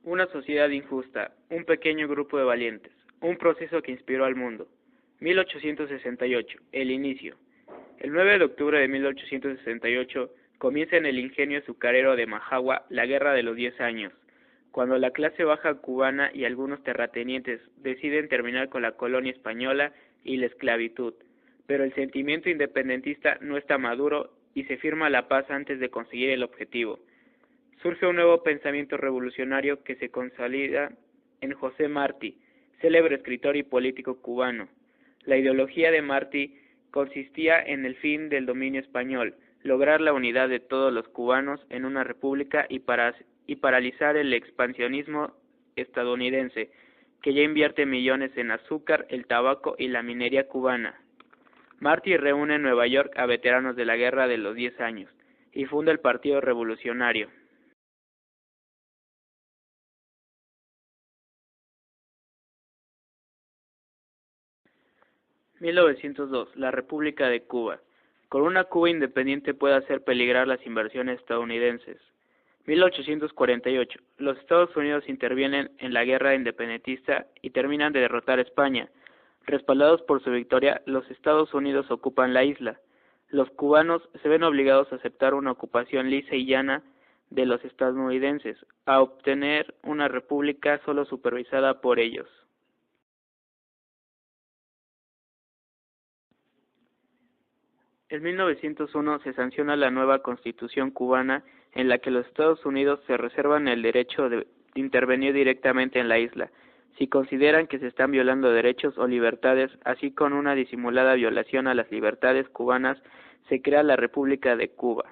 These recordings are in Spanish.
Una sociedad injusta, un pequeño grupo de valientes, un proceso que inspiró al mundo. 1868, el inicio. El 9 de octubre de 1868 comienza en el ingenio azucarero de Majagua la Guerra de los 10 años, cuando la clase baja cubana y algunos terratenientes deciden terminar con la colonia española y la esclavitud, pero el sentimiento independentista no está maduro y se firma la paz antes de conseguir el objetivo. Surge un nuevo pensamiento revolucionario que se consolida en José Martí, célebre escritor y político cubano. La ideología de Martí consistía en el fin del dominio español, lograr la unidad de todos los cubanos en una república y paralizar el expansionismo estadounidense, que ya invierte millones en azúcar, el tabaco y la minería cubana. Martí reúne en Nueva York a veteranos de la Guerra de los 10 años y funda el Partido Revolucionario. 1902. La República de Cuba. Con una Cuba independiente puede hacer peligrar las inversiones estadounidenses. 1848. Los Estados Unidos intervienen en la guerra independentista y terminan de derrotar a España. Respaldados por su victoria, los Estados Unidos ocupan la isla. Los cubanos se ven obligados a aceptar una ocupación lisa y llana de los estadounidenses, a obtener una república solo supervisada por ellos. En 1901 se sanciona la nueva Constitución cubana en la que los Estados Unidos se reservan el derecho de intervenir directamente en la isla, si consideran que se están violando derechos o libertades, así con una disimulada violación a las libertades cubanas, se crea la República de Cuba.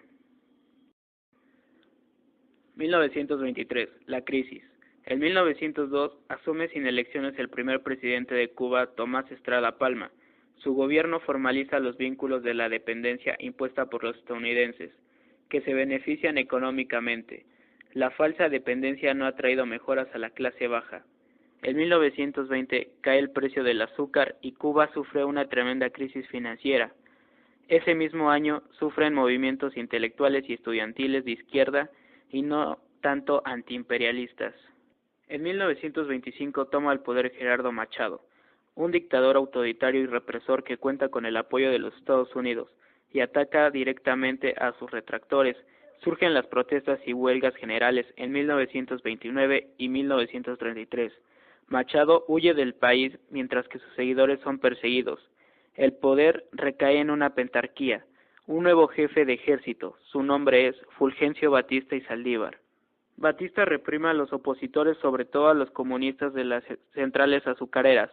1923. La crisis. En 1902 asume sin elecciones el primer presidente de Cuba, Tomás Estrada Palma. Su gobierno formaliza los vínculos de la dependencia impuesta por los estadounidenses, que se benefician económicamente. La falsa dependencia no ha traído mejoras a la clase baja. En 1920 cae el precio del azúcar y Cuba sufre una tremenda crisis financiera. Ese mismo año sufren movimientos intelectuales y estudiantiles de izquierda y no tanto antiimperialistas. En 1925 toma el poder Gerardo Machado, un dictador autoritario y represor que cuenta con el apoyo de los Estados Unidos y ataca directamente a sus retractores. Surgen las protestas y huelgas generales en 1929 y 1933. Machado huye del país mientras que sus seguidores son perseguidos. El poder recae en una pentarquía, un nuevo jefe de ejército. Su nombre es Fulgencio Batista y Saldívar. Batista reprime a los opositores, sobre todo a los comunistas de las centrales azucareras.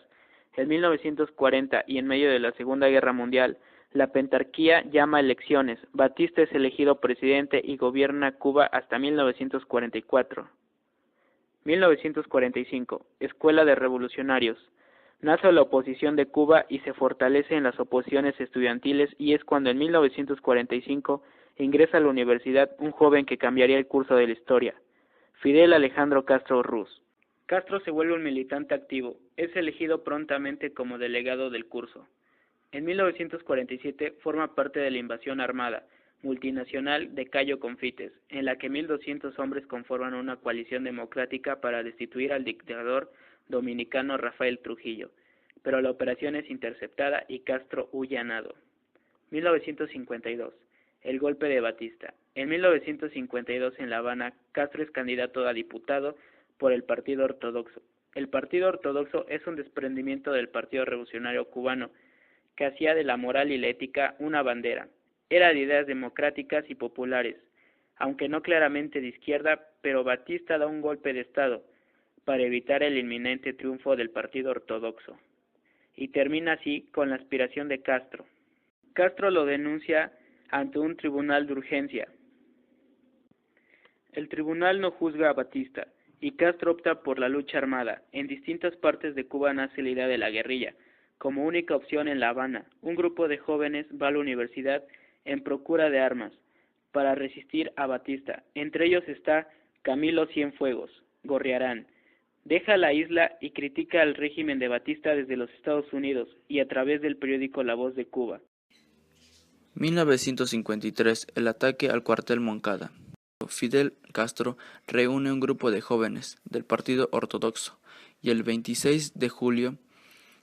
En 1940 y en medio de la Segunda Guerra Mundial, la pentarquía llama a elecciones. Batista es elegido presidente y gobierna Cuba hasta 1944. 1945. Escuela de Revolucionarios. Nace la oposición de Cuba y se fortalece en las oposiciones estudiantiles y es cuando en 1945 ingresa a la universidad un joven que cambiaría el curso de la historia, Fidel Alejandro Castro Ruz. Castro se vuelve un militante activo, es elegido prontamente como delegado del curso. En 1947 forma parte de la invasión armada multinacional de Cayo Confites, en la que 1.200 hombres conforman una coalición democrática para destituir al dictador dominicano Rafael Trujillo, pero la operación es interceptada y Castro huye a nado. 1952. El golpe de Batista. En 1952 en La Habana, Castro es candidato a diputado por el Partido Ortodoxo. El Partido Ortodoxo es un desprendimiento del Partido Revolucionario Cubano, que hacía de la moral y la ética una bandera. Era de ideas democráticas y populares, aunque no claramente de izquierda, pero Batista da un golpe de Estado para evitar el inminente triunfo del Partido Ortodoxo. Y termina así con la aspiración de Castro. Castro lo denuncia ante un tribunal de urgencia. El tribunal no juzga a Batista, y Castro opta por la lucha armada. En distintas partes de Cuba nace la idea de la guerrilla. Como única opción en La Habana, un grupo de jóvenes va a la universidad en procura de armas para resistir a Batista. Entre ellos está Camilo Cienfuegos Gorriarán. Deja la isla y critica al régimen de Batista desde los Estados Unidos y a través del periódico La Voz de Cuba. 1953. El ataque al cuartel Moncada. Fidel Castro reúne un grupo de jóvenes del Partido Ortodoxo y el 26 de julio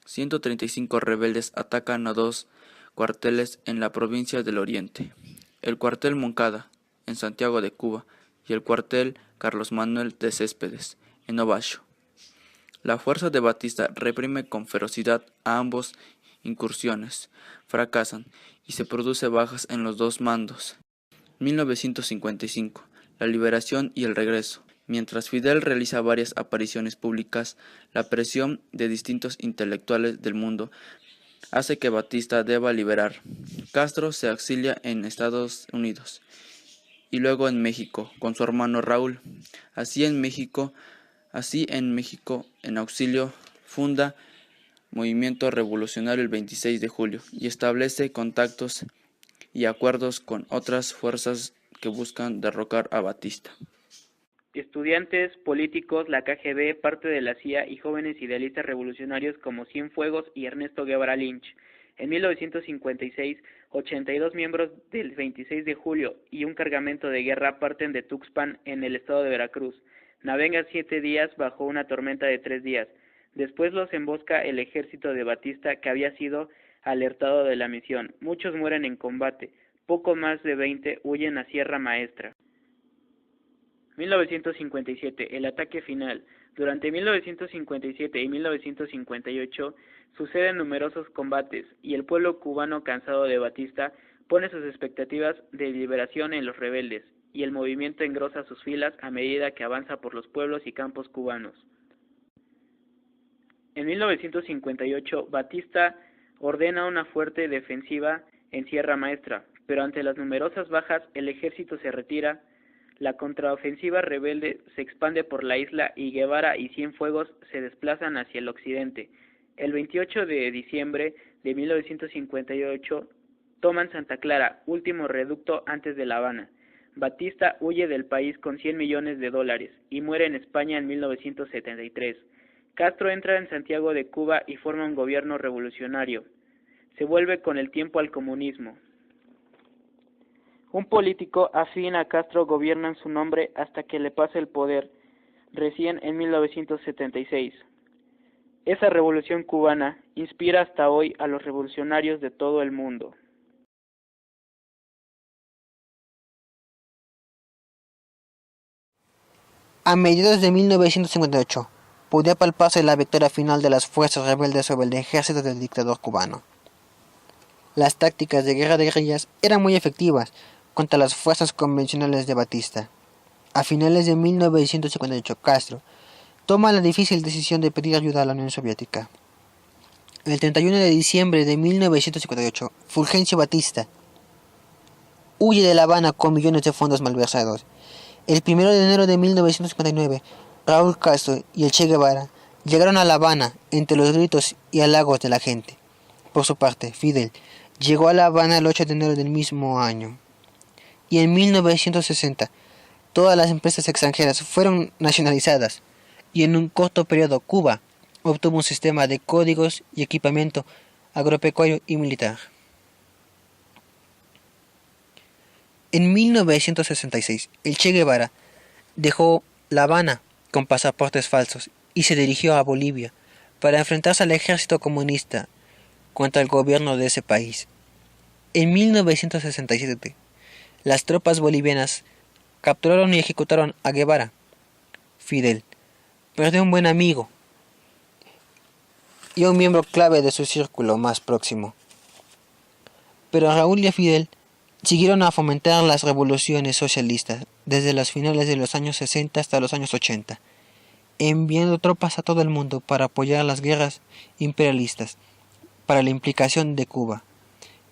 135 rebeldes atacan a dos cuarteles en la provincia del Oriente: el cuartel Moncada, en Santiago de Cuba, y el cuartel Carlos Manuel de Céspedes, en Ovalle. La fuerza de Batista reprime con ferocidad a ambos incursiones, fracasan y se produce bajas en los dos mandos. 1955. La liberación y el regreso. Mientras Fidel realiza varias apariciones públicas, la presión de distintos intelectuales del mundo hace que Batista deba liberar. Castro se exilia en Estados Unidos y luego en México con su hermano Raúl. Así en México, en auxilio, funda Movimiento Revolucionario el 26 de julio y establece contactos y acuerdos con otras fuerzas que buscan derrocar a Batista. Estudiantes, políticos, la KGB, parte de la CIA y jóvenes idealistas revolucionarios como Cienfuegos y Ernesto Guevara Lynch. En 1956, 82 miembros del 26 de julio y un cargamento de guerra parten de Tuxpan, en el estado de Veracruz. Navegan 7 días bajo una tormenta de 3 días. Después los embosca el ejército de Batista, que había sido alertado de la misión. Muchos mueren en combate. Poco más de 20 huyen a Sierra Maestra. 1957. El ataque final. Durante 1957 y 1958 suceden numerosos combates y el pueblo cubano, cansado de Batista, pone sus expectativas de liberación en los rebeldes, y el movimiento engrosa sus filas a medida que avanza por los pueblos y campos cubanos. En 1958, Batista ordena una fuerte defensiva en Sierra Maestra, pero ante las numerosas bajas el ejército se retira. La contraofensiva rebelde se expande por la isla y Guevara y Cienfuegos se desplazan hacia el occidente. El 28 de diciembre de 1958 toman Santa Clara, último reducto antes de La Habana. Batista huye del país con $100 millones y muere en España en 1973. Castro entra en Santiago de Cuba y forma un gobierno revolucionario. Se vuelve con el tiempo al comunismo. Un político afín a Castro gobierna en su nombre hasta que le pase el poder, recién en 1976. Esa revolución cubana inspira hasta hoy a los revolucionarios de todo el mundo. A mediados de 1958, podía palparse la victoria final de las fuerzas rebeldes sobre el ejército del dictador cubano. Las tácticas de guerra de guerrillas eran muy efectivas contra las fuerzas convencionales de Batista. A finales de 1958, Castro toma la difícil decisión de pedir ayuda a la Unión Soviética. El 31 de diciembre de 1958, Fulgencio Batista huye de La Habana con millones de fondos malversados. El 1 de enero de 1959, Raúl Castro y el Che Guevara llegaron a La Habana entre los gritos y halagos de la gente. Por su parte, Fidel llegó a La Habana el 8 de enero del mismo año. Y en 1960, todas las empresas extranjeras fueron nacionalizadas, y en un corto periodo Cuba obtuvo un sistema de códigos y equipamiento agropecuario y militar. En 1966, el Che Guevara dejó La Habana con pasaportes falsos y se dirigió a Bolivia para enfrentarse al ejército comunista contra el gobierno de ese país. En 1967, las tropas bolivianas capturaron y ejecutaron a Guevara. Fidel perdió un buen amigo y un miembro clave de su círculo más próximo. Pero Raúl y Fidel siguieron a fomentar las revoluciones socialistas desde los finales de los años 60 hasta los años 80, enviando tropas a todo el mundo para apoyar las guerras imperialistas para la implicación de Cuba.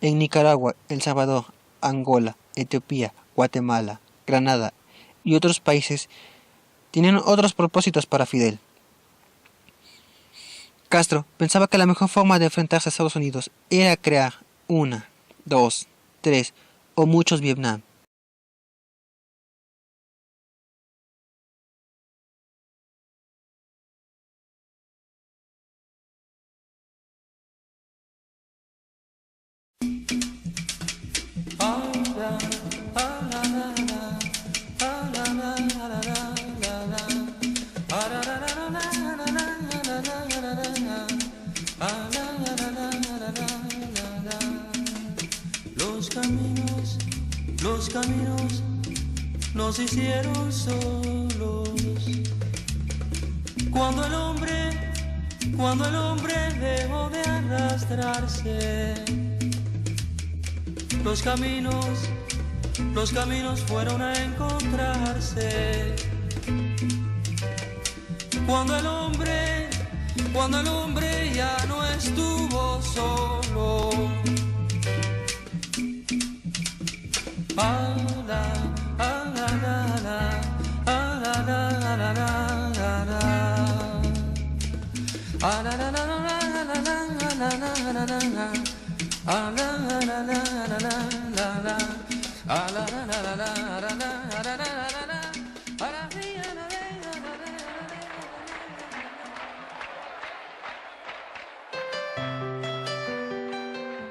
En Nicaragua, El Salvador, Angola, Etiopía, Guatemala, Granada y otros países tienen otros propósitos para Fidel. Castro pensaba que la mejor forma de enfrentarse a Estados Unidos era crear una, dos, tres o muchos Vietnam. nos hicieron solos. Cuando el hombre dejó de arrastrarse, los caminos fueron a encontrarse. Cuando el hombre ya no estuvo solo.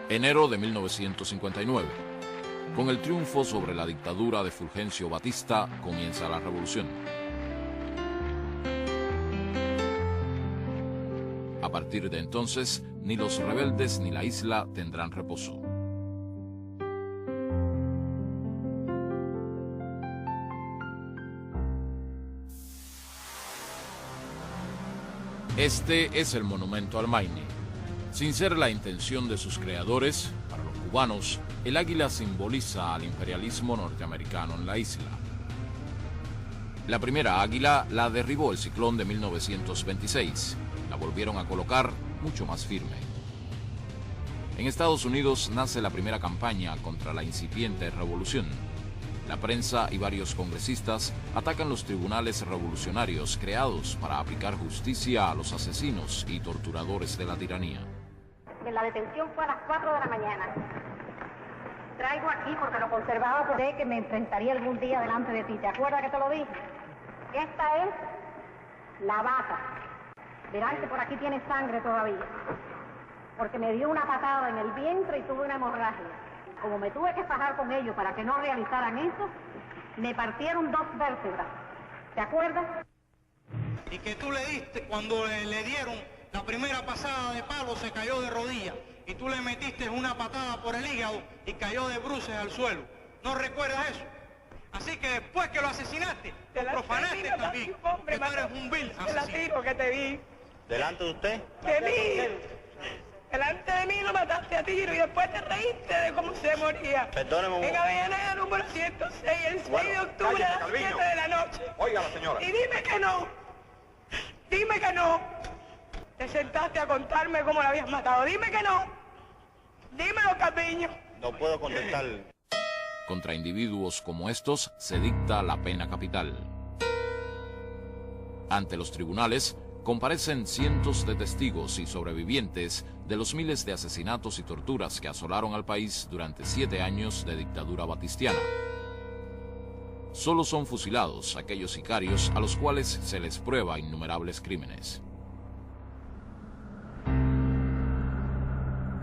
Enero de 1959. Con el triunfo sobre la dictadura de Fulgencio Batista, comienza la revolución. A partir de entonces, ni los rebeldes ni la isla tendrán reposo. Este es el monumento al Maine. Sin ser la intención de sus creadores, para los cubanos, el águila simboliza al imperialismo norteamericano en la isla. La primera águila la derribó el ciclón de 1926. La volvieron a colocar mucho más firme. En Estados Unidos nace la primera campaña contra la incipiente revolución. La prensa y varios congresistas atacan los tribunales revolucionarios creados para aplicar justicia a los asesinos y torturadores de la tiranía. La detención fue a las 4 de la mañana. Traigo aquí porque lo conservaba por que me enfrentaría algún día delante de ti. ¿Te acuerdas que te lo dije? Esta es la bata. Verán que por aquí tiene sangre todavía. Porque me dio una patada en el vientre y tuve una hemorragia. Como me tuve que fajar con ellos para que no realizaran eso, me partieron 2 vértebras. ¿Te acuerdas? Y que tú le diste cuando le dieron la primera pasada de palo, se cayó de rodillas. Y tú le metiste una patada por el hígado y cayó de bruces al suelo. ¿No recuerdas eso? Así que después que lo asesinaste, te profanaste también. Que tú eres un vil asesino. Que te vi. ¿Delante de usted? De mí. Delante de mí lo mataste a tiro y después te reíste de cómo se moría. Perdóneme. En Avellaneda número 106, el 6 de octubre a las 7 de la noche. Óigala, señora. Y dime que no. Dime que no. Te sentaste a contarme cómo la habías matado. Dime que no. Dímelo, Carpiño. No puedo contestar. Contra individuos como estos se dicta la pena capital. Ante los tribunales comparecen cientos de testigos y sobrevivientes de los miles de asesinatos y torturas que asolaron al país durante 7 años de dictadura batistiana. Solo son fusilados aquellos sicarios a los cuales se les prueba innumerables crímenes.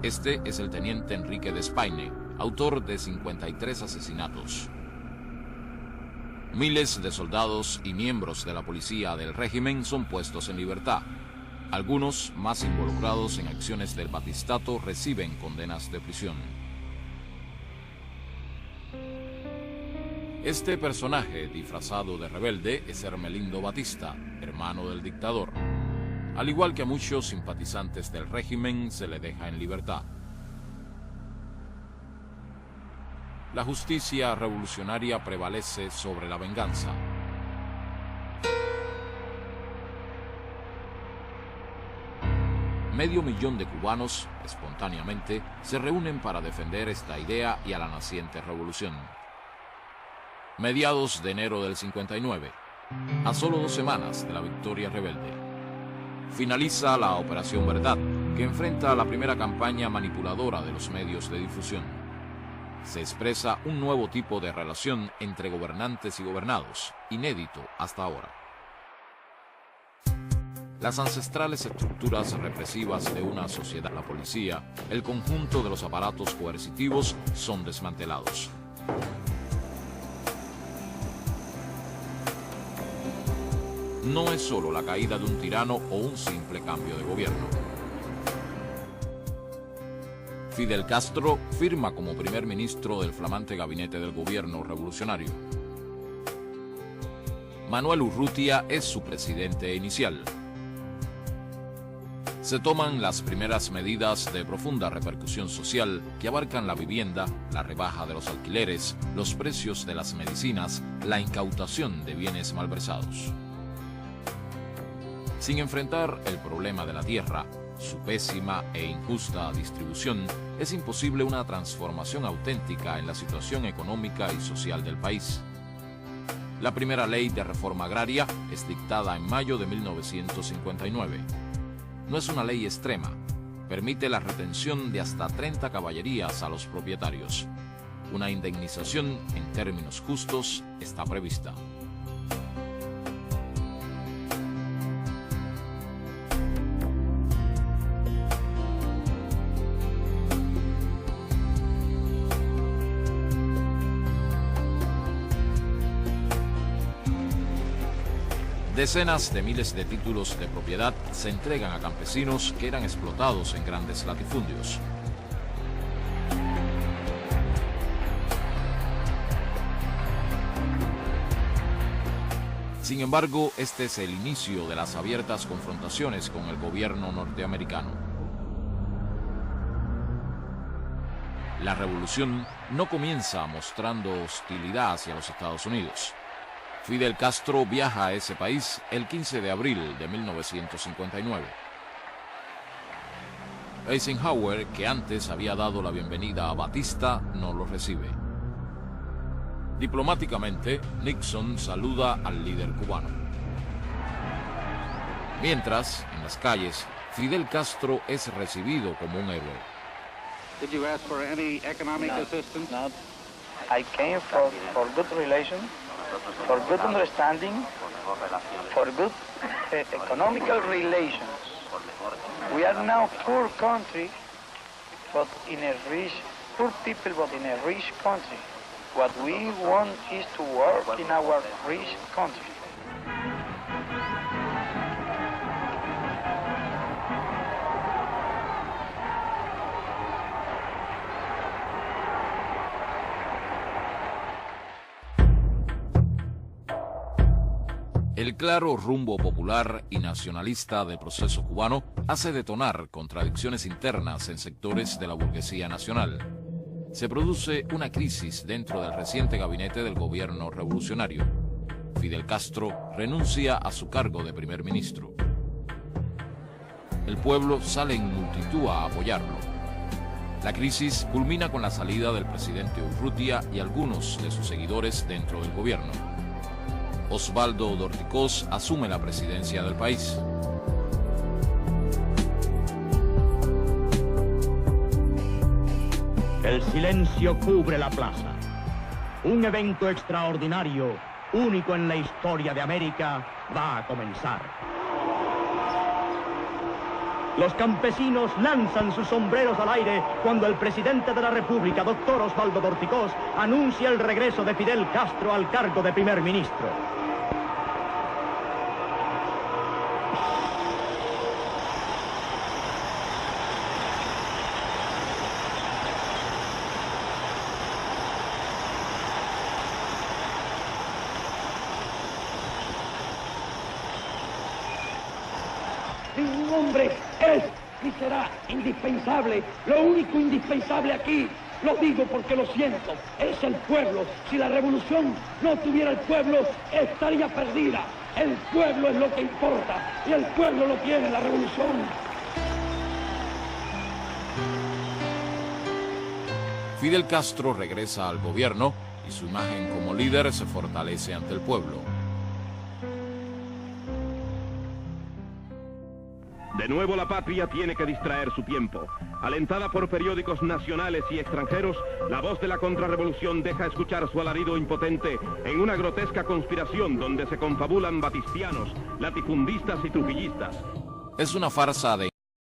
Este es el teniente Enrique Despaine, autor de 53 asesinatos. Miles de soldados y miembros de la policía del régimen son puestos en libertad. Algunos, más involucrados en acciones del batistato, reciben condenas de prisión. Este personaje, disfrazado de rebelde, es Hermelindo Batista, hermano del dictador. Al igual que a muchos simpatizantes del régimen, se le deja en libertad. La justicia revolucionaria prevalece sobre la venganza. Medio millón de cubanos, espontáneamente, se reúnen para defender esta idea y a la naciente revolución. Mediados de enero del 59, a solo 2 semanas de la victoria rebelde, finaliza la Operación Verdad, que enfrenta la primera campaña manipuladora de los medios de difusión. Se expresa un nuevo tipo de relación entre gobernantes y gobernados, inédito hasta ahora. Las ancestrales estructuras represivas de una sociedad, la policía, el conjunto de los aparatos coercitivos son desmantelados. No es solo la caída de un tirano o un simple cambio de gobierno. Fidel Castro firma como primer ministro del flamante gabinete del gobierno revolucionario. Manuel Urrutia es su presidente inicial. Se toman las primeras medidas de profunda repercusión social que abarcan la vivienda, la rebaja de los alquileres, los precios de las medicinas, la incautación de bienes malversados. Sin enfrentar el problema de la tierra, su pésima e injusta distribución, es imposible una transformación auténtica en la situación económica y social del país. La primera ley de reforma agraria es dictada en mayo de 1959. No es una ley extrema, permite la retención de hasta 30 caballerías a los propietarios. Una indemnización en términos justos está prevista. Decenas de miles de títulos de propiedad se entregan a campesinos que eran explotados en grandes latifundios. Sin embargo, este es el inicio de las abiertas confrontaciones con el gobierno norteamericano. La revolución no comienza mostrando hostilidad hacia los Estados Unidos. Fidel Castro viaja a ese país el 15 de abril de 1959. Eisenhower, que antes había dado la bienvenida a Batista, no lo recibe. Diplomáticamente, Nixon saluda al líder cubano. Mientras, en las calles, Fidel Castro es recibido como un héroe. Did you ask for any economic assistance? No. I came for good relations. For good understanding, for good economical relations. We are now poor country, but in a rich, poor people, but in a rich country. What we want is to work in our rich country. El claro rumbo popular y nacionalista del proceso cubano hace detonar contradicciones internas en sectores de la burguesía nacional. Se produce una crisis dentro del reciente gabinete del gobierno revolucionario. Fidel Castro renuncia a su cargo de primer ministro. El pueblo sale en multitud a apoyarlo. La crisis culmina con la salida del presidente Urrutia y algunos de sus seguidores dentro del gobierno. Osvaldo Dorticós asume la presidencia del país. El silencio cubre la plaza. Un evento extraordinario, único en la historia de América, va a comenzar. Los campesinos lanzan sus sombreros al aire cuando el presidente de la República, doctor Osvaldo Dorticós, anuncia el regreso de Fidel Castro al cargo de primer ministro. Ningún hombre es ni será indispensable. Lo único indispensable aquí, lo digo porque lo siento, es el pueblo. Si la revolución no tuviera el pueblo, estaría perdida. El pueblo es lo que importa y el pueblo lo tiene la revolución. Fidel Castro regresa al gobierno y su imagen como líder se fortalece ante el pueblo. De nuevo la patria tiene que distraer su tiempo. Alentada por periódicos nacionales y extranjeros, la voz de la contrarrevolución deja escuchar su alarido impotente en una grotesca conspiración donde se confabulan batistianos, latifundistas y trujillistas. Es una farsa de